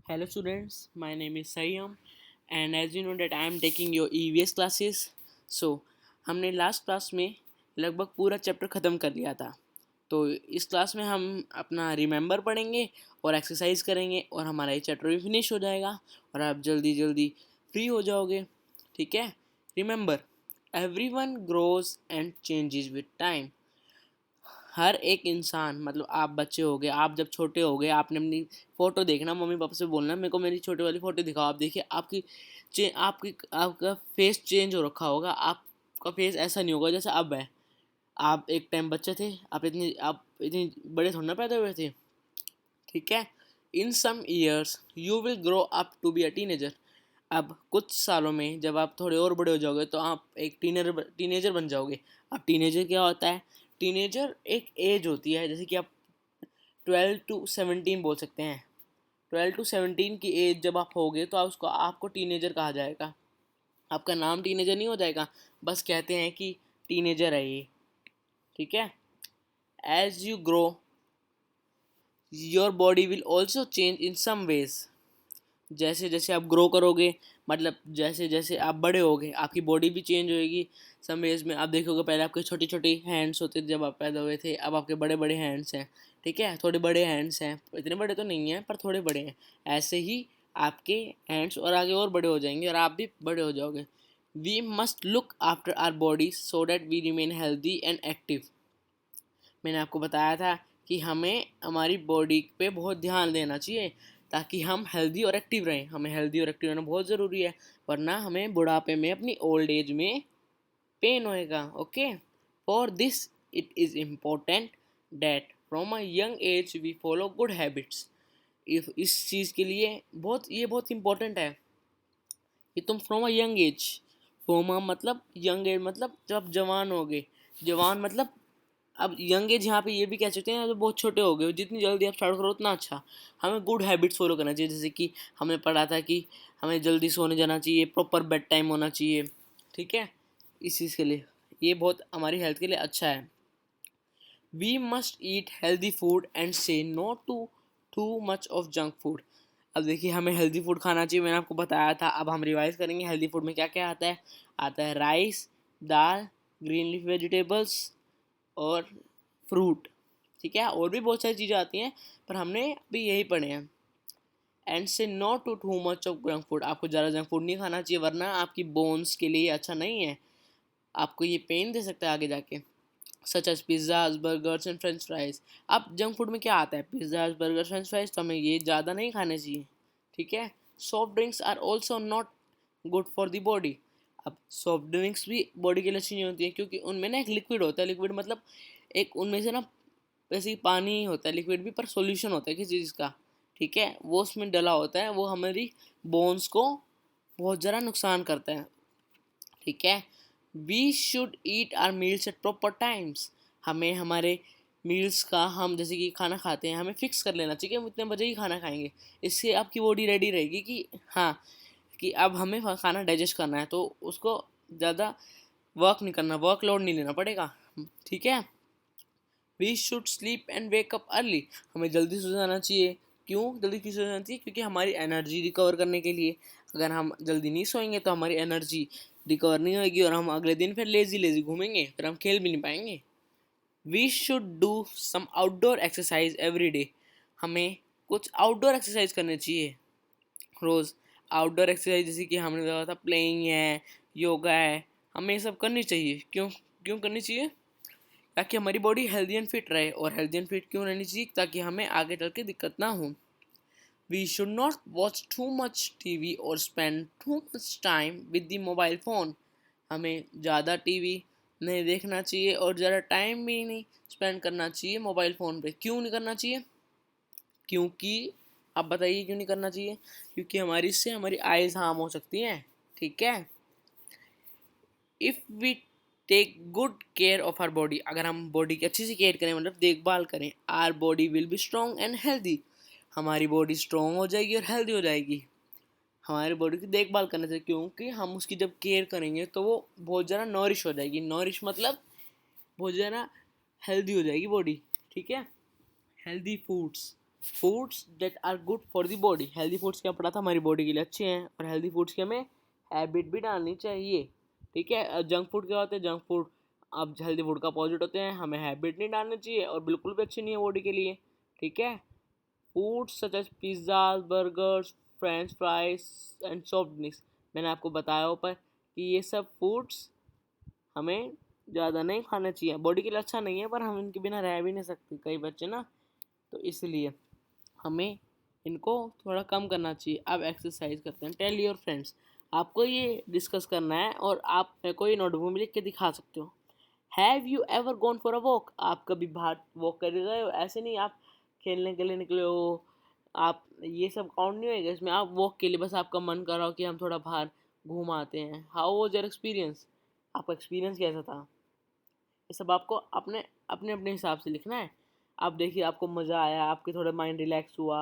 Hello students, my name is Sayyam and as you know that I am taking your EVS classes. So हमने last class में लगभग पूरा chapter ख़त्म कर लिया था। तो इस क्लास में हम अपना रिमेंबर पढ़ेंगे और एक्सरसाइज करेंगे और हमारा ये चैप्टर भी फिनिश हो जाएगा और आप जल्दी जल्दी फ्री हो जाओगे। ठीक है। Remember, everyone grows and changes with time. हर एक इंसान मतलब आप बच्चे हो गए, आप जब छोटे हो गए आपने अपनी फ़ोटो देखना, मम्मी पापा से बोलना मेरे को मेरी छोटे वाली फ़ोटो दिखाओ। आप देखिए आपका फेस चेंज हो रखा होगा। आपका फेस ऐसा नहीं होगा जैसे अब है। आप एक टाइम बच्चे थे, आप इतनी बड़े थोड़ा ना पैदा हुए थे। ठीक है। In some years you will grow up to be a teenager. अब कुछ सालों में जब आप थोड़े और बड़े हो जाओगे तो आप एक टीनेजर बन जाओगे। अब टीनेजर क्या होता है? टीनेजर एक एज होती है, जैसे कि आप 12 to 17 बोल सकते हैं। 12 to 17 की एज जब आप होगे तो आपको टीनेजर कहा जाएगा। आपका नाम टीनेजर नहीं हो जाएगा, बस कहते हैं कि टीनेजर है ये। ठीक है। As you grow your body will also change in some ways. जैसे जैसे आप ग्रो करोगे, मतलब जैसे जैसे आप बड़े होगे आपकी बॉडी भी चेंज होएगी। सम एज में आप देखोगे पहले आपके छोटी छोटी हैंड्स होते थे जब आप पैदा हुए थे, अब आपके बड़े बड़े हैंड्स हैं। ठीक है, थोड़े बड़े हैंड्स हैं, इतने बड़े तो नहीं हैं पर थोड़े बड़े हैं। ऐसे ही आपके हैंड्स और आगे और बड़े हो जाएंगे और आप भी बड़े हो जाओगे। We must look after our body so that we remain healthy and active. मैंने आपको बताया था कि हमें हमारी बॉडी पे बहुत ध्यान देना चाहिए ताकि हम हेल्दी और एक्टिव रहें। हमें हेल्दी और एक्टिव रहना बहुत ज़रूरी है, वरना हमें बुढ़ापे में अपनी ओल्ड एज में पेन होएगा। Okay. For this it is important that from a young age we follow good habits. इस चीज़ के लिए बहुत इंपॉर्टेंट है कि तुम from a young age, from a मतलब यंग एज मतलब जब जवान हो गए। जवान मतलब अब यंग एज यहाँ पे ये भी कह सकते हैं जब बहुत छोटे हो गए, जितनी जल्दी आप स्टार्ट करो उतना अच्छा। हमें गुड हैबिट्स फॉलो करना चाहिए, जैसे कि हमने पढ़ा था कि हमें जल्दी सोने जाना चाहिए, प्रॉपर बेड टाइम होना चाहिए। ठीक है। इस चीज़ के लिए ये बहुत हमारी हेल्थ के लिए अच्छा है। We must eat healthy food and say no to much of junk food. अब देखिए हमें हेल्दी फूड खाना चाहिए, मैंने आपको बताया था। अब हम रिवाइज करेंगे हेल्दी फूड में क्या क्या आता है। आता है राइस, दाल, ग्रीन लीफ वेजिटेबल्स और फ्रूट। ठीक है, और भी बहुत सारी चीज़ें आती हैं पर हमने अभी यही पढ़े हैं। And say no to much of junk food. आपको ज़्यादा जंक फूड नहीं खाना चाहिए, वरना आपकी बोन्स के लिए अच्छा नहीं है। आपको ये पेन दे सकता है आगे जाके। Such as pizzas, burgers and french fries. अब जंक फूड में क्या आता है? पिज़्ज़ाज, बर्गर, फ्रेंच फ्राइज, तो हमें ये ज़्यादा नहीं खाने चाहिए। ठीक है। Soft drinks are also not good for the body. अब सॉफ्ट ड्रिंक्स भी बॉडी के लिए अच्छी नहीं होती है, क्योंकि उनमें ना एक लिक्विड होता है। लिक्विड मतलब एक उनमें से ना वैसे ही पानी होता है, लिक्विड भी, पर सॉल्यूशन होता है किसी चीज़ का। ठीक है, वो उसमें डला होता है, वो हमारी बोन्स को बहुत ज़्यादा नुकसान करता है। ठीक है। We should eat our meals at proper times. हमें हमारे मील्स का, हम जैसे कि खाना खाते हैं, हमें फिक्स कर लेना चाहिए कि हम इतने बजे ही खाना खाएंगे। इससे आपकी बॉडी रेडी रहेगी कि हाँ, कि अब हमें खाना डाइजेस्ट करना है, तो उसको ज़्यादा वर्क नहीं करना, वर्कलोड नहीं लेना पड़ेगा। ठीक है। We should sleep and wake up early. हमें जल्दी सो जाना चाहिए। क्यों जल्दी क्यों सो जाना चाहिए? क्योंकि हमारी एनर्जी रिकवर करने के लिए। अगर हम जल्दी नहीं सोएंगे तो हमारी एनर्जी रिकवर नहीं होगी और हम अगले दिन फिर लेजी लेजी घूमेंगे, फिर हम खेल भी नहीं पाएंगे। We should do some outdoor exercise every day. हमें कुछ आउटडोर एक्सरसाइज करनी चाहिए रोज़। आउटडोर एक्सरसाइज जैसे कि हमने बताया था, प्लेइंग है, योगा है, हमें ये सब करनी चाहिए। क्यों क्यों करनी चाहिए? ताकि हमारी बॉडी हेल्दी एंड फिट रहे। और हेल्दी एंड फिट क्यों रहनी चाहिए? ताकि हमें आगे चल के दिक्कत ना हो। We should not watch too much TV और spend too much time with the mobile phone. हमें ज़्यादा टीवी नहीं देखना चाहिए और ज़्यादा टाइम भी नहीं स्पेंड करना चाहिए मोबाइल फ़ोन पे। क्यों नहीं करना चाहिए? क्योंकि आप बताइए क्यों नहीं करना चाहिए? क्योंकि इससे हमारी आइज़ हार्म हो सकती हैं। ठीक है। If we take good care of our body, अगर हम बॉडी की अच्छी से केयर करें, मतलब देखभाल करें, are body will be strong and healthy. हमारी बॉडी स्ट्रॉन्ग हो जाएगी और हेल्दी हो जाएगी। हमारी बॉडी की देखभाल करने से, क्योंकि हम उसकी जब केयर करेंगे तो वो बहुत ज़्यादा नॉरिश हो जाएगी। नॉरिश मतलब बहुत ज़्यादा हेल्दी हो जाएगी बॉडी। ठीक है। Healthy foods, foods that are good for the body. Healthy foods क्या पढ़ा था, हमारी बॉडी के लिए अच्छे हैं, और हेल्दी फूड्स की हमें हैबिट भी डालनी चाहिए। ठीक है, जंक फूड क्या होते हैं, जंक फूड अब हेल्दी फूड का अपोजिट होते हैं, हमें हैबिट नहीं डालनी चाहिए और बिल्कुल भी अच्छी नहीं है बॉडी के लिए। ठीक है, foods such as pizza, burgers, french fries and soft drinks, मैंने आपको बताया ऊपर कि ये सब फूड्स हमें ज़्यादा नहीं खाना चाहिए, बॉडी के लिए अच्छा नहीं है, पर हम इनके बिना रह भी नहीं सकते कई बच्चे ना, तो इसलिए हमें इनको थोड़ा कम करना चाहिए। अब एक्सरसाइज करते हैं। टेल योर फ्रेंड्स, आपको ये डिस्कस करना है और आप मेरे को ये नोटबुक में लिख के दिखा सकते हो। Have you ever gone for a walk, आप कभी बाहर वॉक कर गए हो? ऐसे नहीं आप खेलने के लिए निकले हो, आप ये सब काउंट नहीं होएगा इसमें। आप वॉक के लिए बस आपका मन कर रहा हो कि हम थोड़ा बाहर घूम आते हैं। हाउ वॉज योर एक्सपीरियंस, आपका एक्सपीरियंस कैसा था? ये सब आपको अपने अपने अपने हिसाब से लिखना है। आप देखिए आपको मज़ा आया, आपके थोड़ा माइंड रिलैक्स हुआ,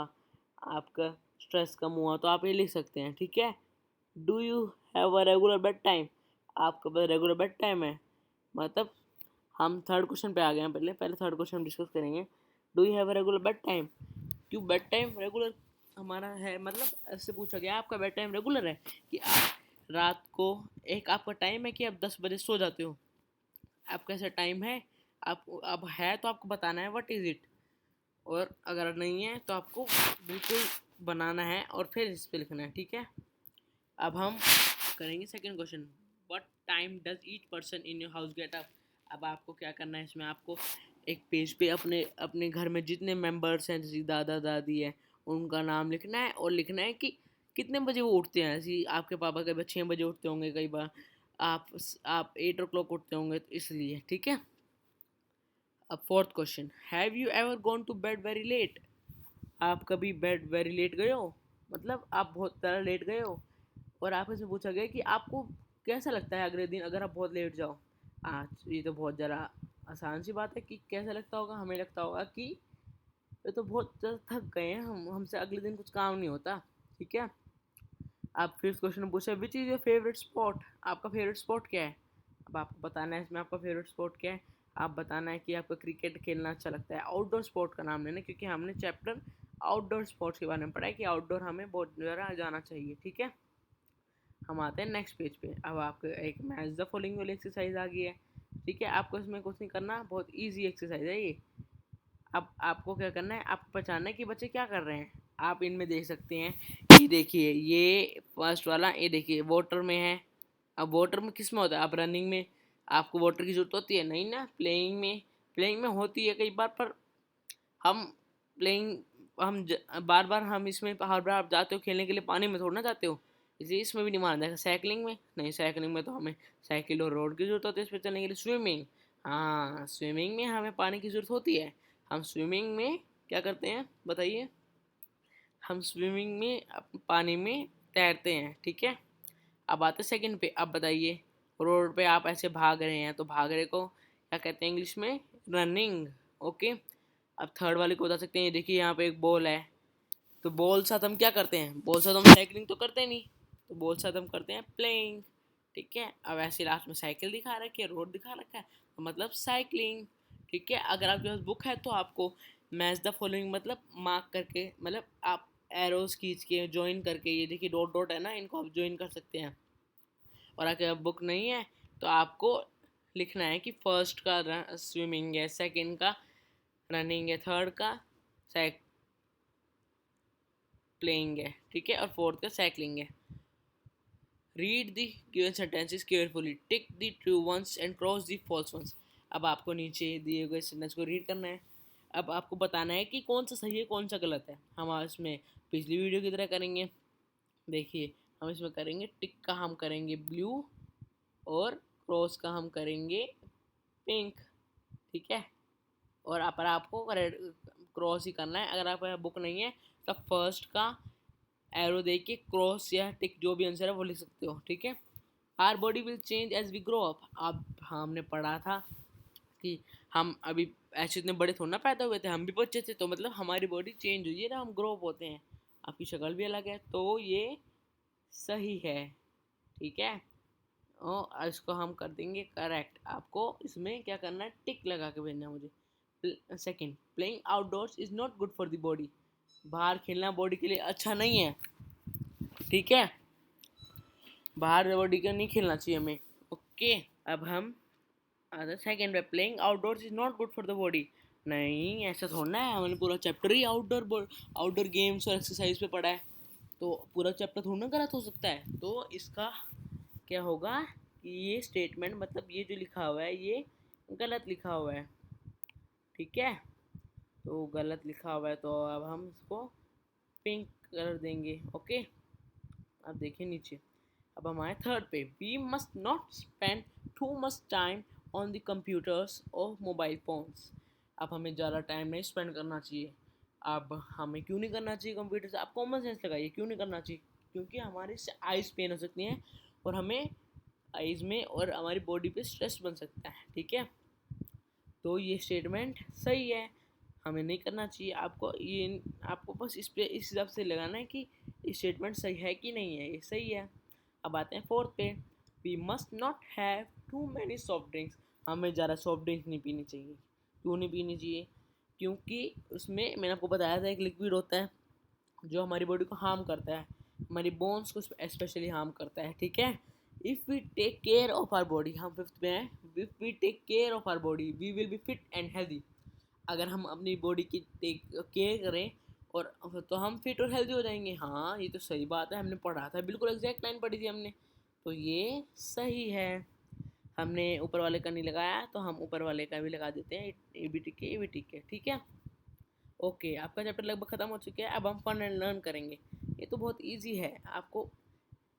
आपका स्ट्रेस कम हुआ, तो आप ये लिख सकते हैं। ठीक है, do you have a regular bed time, आपका पास रेगुलर बेड टाइम है? मतलब हम थर्ड क्वेश्चन पे आ गए हैं, पहले पहले थर्ड क्वेश्चन हम डिस्कस करेंगे। Do you have a regular bed time, क्यों बेड टाइम रेगुलर हमारा है, मतलब ऐसे पूछा गया आपका बेड टाइम रेगुलर है कि आप रात को एक आपका टाइम है कि आप 10 बजे सो जाते हो, आपका ऐसा टाइम है? आप अब है तो आपको बताना है व्हाट इज़ इट, और अगर नहीं है तो आपको बिल्कुल बनाना है और फिर इस पे लिखना है। ठीक है, अब हम करेंगे second question. What time does each person in your house get up, अब आपको क्या करना है इसमें, आपको एक पेज पे अपने अपने घर में जितने मेंबर्स हैं, जैसे दादा दादी है, उनका नाम लिखना है और लिखना है कि कितने बजे वो उठते हैं। ऐसे आपके पापा कई बार 6 बजे उठते होंगे, कई बार आप आप 8 o'clock उठते होंगे, तो इसलिए। ठीक है, अब fourth question, have you ever gone to bed very late, आप कभी बेड वेरी लेट गए हो, मतलब आप बहुत ज़्यादा लेट गए हो, और आपसे से पूछा गया कि आपको कैसा लगता है अगले दिन अगर आप बहुत लेट जाओ। आज ये तो बहुत ज़रा आसान सी बात है कि कैसा लगता होगा, हमें लगता होगा कि ये तो बहुत ज़्यादा थक गए हैं हम, हमसे अगले दिन कुछ काम नहीं होता। ठीक है, आप फिफ्थ क्वेश्चन पूछा, which is your favourite spot, आपका फेवरेट स्पॉट क्या है? अब आपको बताना है इसमें आपका फेवरेट स्पॉट क्या है। आप बताना है कि आपको क्रिकेट खेलना अच्छा लगता है। आउटडोर स्पोर्ट का नाम लेना, क्योंकि हमने चैप्टर आउटडोर स्पोर्ट्स के बारे में पढ़ा है कि आउटडोर हमें बहुत ज़्यादा जाना चाहिए। ठीक है, हम आते हैं नेक्स्ट पेज पे। अब आपको एक मैच द फॉलोइंग वाली एक्सरसाइज आ गई है। ठीक है, आपको इसमें कुछ नहीं करना, बहुत ईजी एक्सरसाइज है ये। अब आपको क्या करना है, आपको पहचानना है कि बच्चे क्या कर रहे हैं। आप इनमें देख सकते हैं कि देखिए ये फर्स्ट वाला, ये देखिए वाटर में है। अब वाटर में किस में होता है, आप रनिंग में आपको वाटर की जरूरत होती है नहीं ना, प्लेइंग में, प्लेइंग में होती है कई बार, पर हम प्लेइंग हम बार बार हम इसमें हर बार आप जाते हो खेलने के लिए पानी में थोड़ा ना जाते हो, इसलिए इसमें भी नहीं माना जाएगा। साइकिलिंग में नहीं, साइकिलिंग में तो हमें साइकिल और रोड की जरूरत होती है इस पर चलने के लिए। स्विमिंग, हाँ स्विमिंग में हमें पानी की ज़रूरत होती है। हम स्विमिंग में क्या करते हैं बताइए, हम स्विमिंग में पानी में तैरते हैं। ठीक है, अब आते हैं सेकंड पे। अब बताइए, रोड पे आप ऐसे भाग रहे हैं, तो भाग रहे को क्या कहते हैं इंग्लिश में, रनिंग। ओके, अब थर्ड वाले को बता सकते हैं, ये देखिए यहाँ पे एक बॉल है, तो बॉल साथ हम क्या करते हैं, बॉल साथ हम साइकिलिंग तो करते नहीं, तो बॉल साथ हम करते हैं प्लेइंग। ठीक है, अब ऐसे लास्ट में साइकिल दिखा रखी है, रोड दिखा रखा है, तो मतलब साइकिलिंग। ठीक है, अगर आपके पास बुक है तो आपको मैच द फॉलोइंग मतलब मार्क करके, मतलब आप एरोस खींच के ज्वाइन करके, ये देखिए डॉट डॉट है ना, इनको आप ज्वाइन कर सकते हैं। और अगर बुक नहीं है तो आपको लिखना है कि फर्स्ट का स्विमिंग है, सेकंड का रनिंग है, थर्ड का प्लेइंग है। ठीक है, और फोर्थ का साइकिलिंग है। Read the given sentences carefully, tick the true ones and cross the false ones. अब आपको नीचे दिए गए सेंटेंस को रीड करना है। अब आपको बताना है कि कौन सा सही है कौन सा गलत है। हम इसमें पिछली वीडियो की तरह करेंगे। देखिए हम इसमें करेंगे टिक का हम करेंगे ब्लू, और क्रॉस का हम करेंगे पिंक। ठीक है, और पर आपको रेड क्रॉस ही करना है। अगर आपका बुक नहीं है तो फर्स्ट का एरो दे के क्रॉस या टिक जो भी आंसर है वो लिख सकते हो। ठीक है, our body will change as we grow up. अब हमने पढ़ा था कि हम अभी ऐसे इतने बड़े थोड़ा ना पैदा हुए थे, हम भी बच्चे थे, तो मतलब हमारी बॉडी चेंज हुई है ना, हम ग्रो अप होते हैं। आपकी शक्ल भी अलग है, तो ये सही है। ठीक है, और इसको हम कर देंगे करेक्ट। आपको इसमें क्या करना है, टिक लगा के भेजना है मुझे। Second, playing outdoors is not good for the body. बाहर खेलना बॉडी के लिए अच्छा नहीं है, ठीक है। बाहर बॉडी का नहीं खेलना चाहिए हमें। ओके, अब हम सेकेंड पे, playing outdoors is not good for the body. नहीं, ऐसा थोड़ा है, हमने पूरा चैप्टर ही आउटडोर गेम्स और एक्सरसाइज पे पढ़ा है, तो पूरा चैप्टर थोड़ा ना गलत हो सकता है। तो इसका क्या होगा कि ये स्टेटमेंट, मतलब ये जो लिखा हुआ है ये गलत लिखा हुआ है, ठीक है। तो गलत लिखा हुआ है, तो अब हम इसको पिंक कलर देंगे। ओके, अब देखिए नीचे। अब हमारे थर्ड पे, we must not spend too much time on the computers और मोबाइल फोन्स। अब हमें ज़्यादा टाइम नहीं स्पेंड करना चाहिए। अब हमें क्यों नहीं करना चाहिए कंप्यूटर से? आप कॉमन सेंस लगाइए, क्यों नहीं करना चाहिए? क्योंकि हमारे से आइज़ पेन हो सकती हैं और हमें आइज़ में और हमारी बॉडी पे स्ट्रेस बन सकता है, ठीक है। तो ये स्टेटमेंट सही है, हमें नहीं करना चाहिए। आपको बस इस पे इस हिसाब से लगाना है कि स्टेटमेंट सही है कि नहीं है। ये सही है। अब आते हैं फोर्थ पे, we must not have too many soft drinks. हमें ज़्यादा सॉफ्ट ड्रिंक्स नहीं पीनी चाहिए। क्यों नहीं पीनी चाहिए? क्योंकि उसमें मैंने आपको बताया था एक लिक्विड होता है जो हमारी बॉडी को हार्म करता है, हमारी बोन्स को स्पेशली हार्म करता है, ठीक है। If we take care of our body, हम फिफ्थ में हैं, if we take care of our body we will be fit and healthy. अगर हम अपनी बॉडी की टेक केयर करें और तो हम फिट और हेल्दी हो जाएंगे। हाँ, ये तो सही बात है, हमने पढ़ा था, बिल्कुल एग्जैक्ट लाइन पढ़ी थी हमने, तो ये सही है। हमने ऊपर वाले का नहीं लगाया तो हम ऊपर वाले का भी लगा देते हैं, ये भी ठीक है, ये भी ठीक है, ठीक है। ओके, आपका चैप्टर लगभग ख़त्म हो चुका है। अब हम फन एंड लर्न करेंगे। ये तो बहुत इजी है, आपको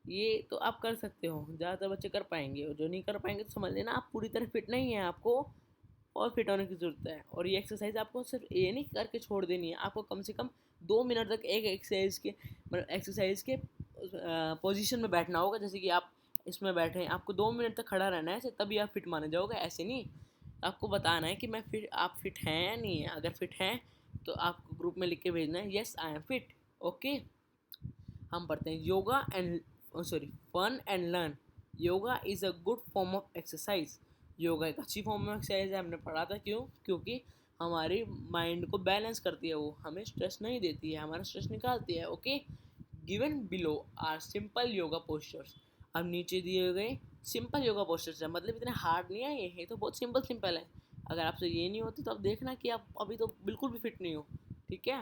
ये तो आप कर सकते हो, ज़्यादातर बच्चे कर पाएंगे, और जो नहीं कर पाएंगे तो समझ लेना आप पूरी तरह फिट नहीं है, आपको और फिट होने की ज़रूरत है। और ये एक्सरसाइज आपको सिर्फ ये नहीं करके छोड़ देनी है, आपको कम से कम 2 मिनट तक एक एक्सरसाइज के पोजीशन में बैठना होगा। जैसे कि आप इसमें बैठे हैं, आपको 2 मिनट तक खड़ा रहना है, तभी आप फिट माने जाओगे, ऐसे नहीं। आपको बताना है कि मैं फिट, आप फिट हैं या नहीं है। अगर फिट हैं तो आपको ग्रुप में लिख के भेजना है, yes I am fit. Okay, हम पढ़ते हैं yoga and sorry fun and learn. Yoga is a good form of exercise. Yoga एक अच्छी फॉर्म ऑफ एक्सरसाइज है, हमने पढ़ा था। क्यों? क्योंकि हमारी माइंड को बैलेंस करती है, वो हमें स्ट्रेस नहीं देती है, हमारा स्ट्रेस निकालती है। Okay, given below are simple yoga postures. अब नीचे दिए गए सिंपल योगा पोस्चर्स है, मतलब इतने हार्ड नहीं है, ये तो बहुत सिंपल सिंपल है। अगर आपसे ये नहीं होती तो आप देखना कि आप अभी तो बिल्कुल भी फिट नहीं हो, ठीक है।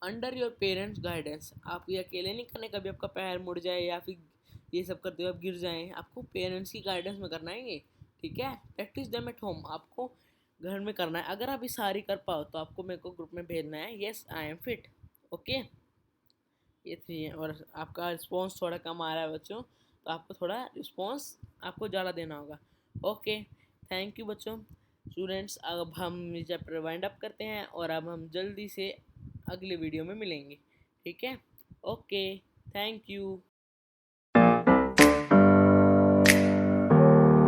अंडर योर पेरेंट्स गाइडेंस, आप ये अकेले नहीं करने, कभी आपका पैर मुड़ जाए या फिर ये सब करते हुए आप गिर जाएं, आपको पेरेंट्स की गाइडेंस में करना है ये, ठीक है। प्रैक्टिस देम एट होम, आपको घर में करना है। अगर आप ये सारी कर पाओ तो आपको मेरे को ग्रुप में भेजना है, yes I am fit. Okay, ये थी। और आपका रिस्पॉन्स थोड़ा कम आ रहा है बच्चों, तो आपको थोड़ा रिस्पॉन्स आपको ज़्यादा देना होगा। ओके, थैंक यू बच्चों। स्टूडेंट्स, अब हम ये चैप्टर वाइंड अप करते हैं और अब हम जल्दी से अगले वीडियो में मिलेंगे, ठीक है। Okay, thank you.